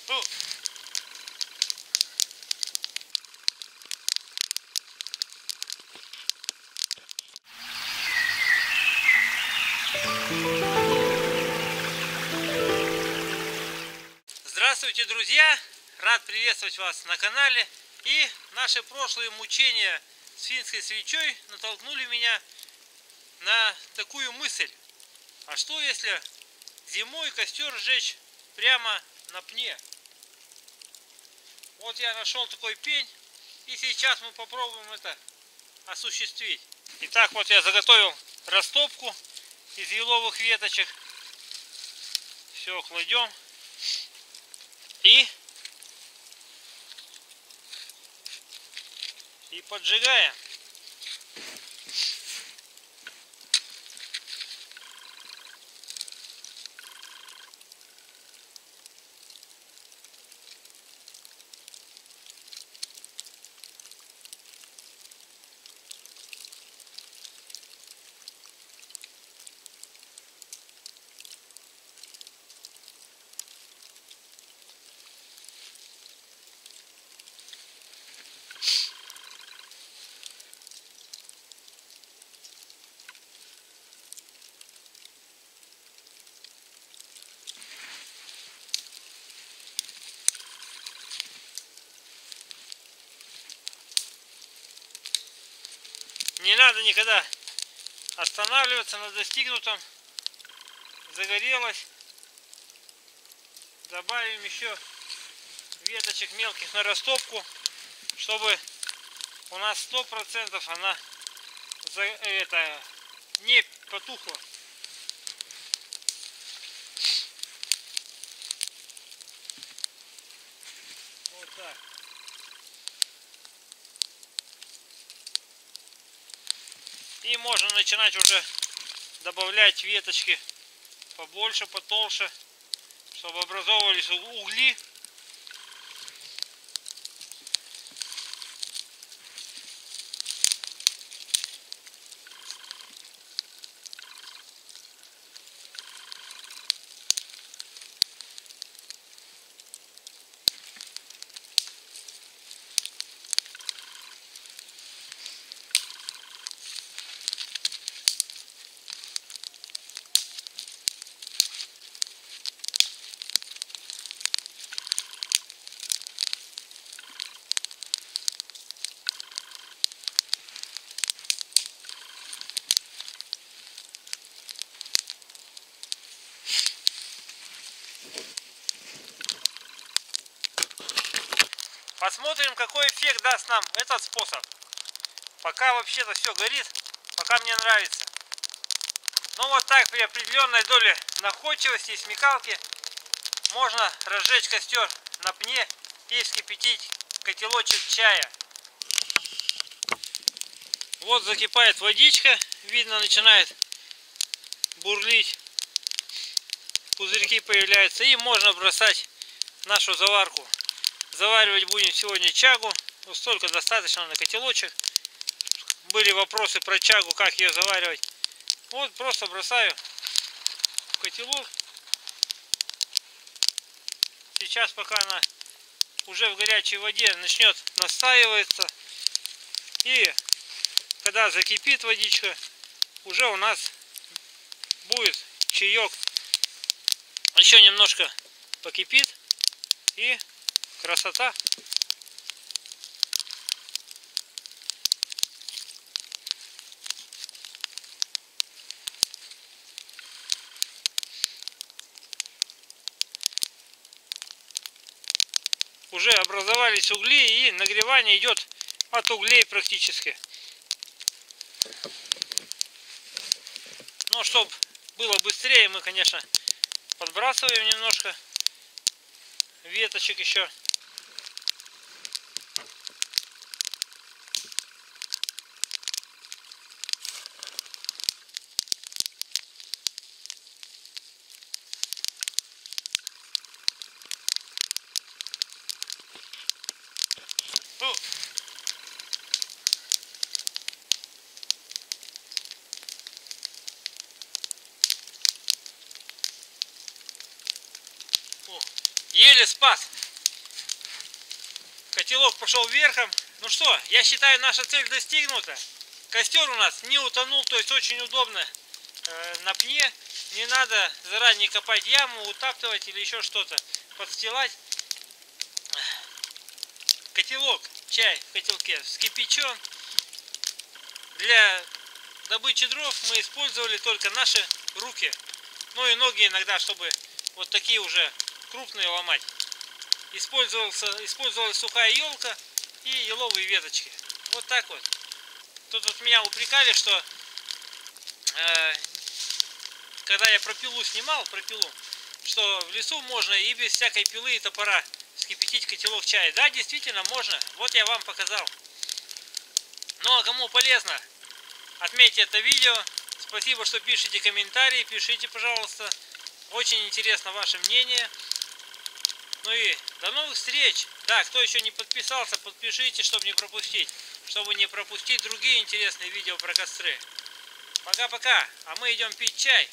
Фу. Здравствуйте, друзья! Рад приветствовать вас на канале. И наши прошлые мучения с финской свечой натолкнули меня на такую мысль. А что если зимой костер сжечь прямо на пне? Вот я нашел такой пень, и сейчас мы попробуем это осуществить. Итак, вот я заготовил растопку из еловых веточек. Все кладем и поджигаем. Не надо никогда останавливаться на достигнутом. Загорелось. Добавим еще веточек мелких на растопку, чтобы у нас 100% она не потухла. Вот так. И можно начинать уже добавлять веточки побольше, потолще, чтобы образовывались угли. Посмотрим, какой эффект даст нам этот способ. Пока вообще-то все горит, пока мне нравится. Но вот так при определенной доле находчивости и смекалки можно разжечь костер на пне и вскипятить котелочек чая. Вот закипает водичка, видно, начинает бурлить, пузырьки появляются, и можно бросать нашу заварку. Заваривать будем сегодня чагу. Вот столько достаточно на котелочек. Были вопросы про чагу, как ее заваривать. Вот просто бросаю в котелок. Сейчас, пока она уже в горячей воде начнет настаиваться, и когда закипит водичка, уже у нас будет чаек. Еще немножко покипит, и красота. Уже образовались угли, и нагревание идет от углей практически. Но чтобы было быстрее, мы, конечно, подбрасываем немножко веточек еще. О, Еле спас. Котелок пошел вверхом. Ну что, я считаю, наша цель достигнута. Костер у нас не утонул, то есть очень удобно на пне. Не надо заранее копать яму, утаптывать или еще что-то, подстилать. Котелок, чай в котелке вскипячен. Для добычи дров мы использовали только наши руки. Ну и ноги иногда, чтобы вот такие уже крупные ломать. Использовалась сухая елка и еловые веточки. Вот так вот. Тут меня упрекали, что когда я пропилу снимал, что в лесу можно и без всякой пилы и топора вскипятить котелок чая. Да, действительно можно. Вот я вам показал. Ну а кому полезно, отметьте это видео. Спасибо, что пишите комментарии. Пишите, пожалуйста. Очень интересно ваше мнение. Ну и до новых встреч. Да, кто еще не подписался, подпишите, чтобы не пропустить другие интересные видео про костры. Пока-пока. А мы идем пить чай.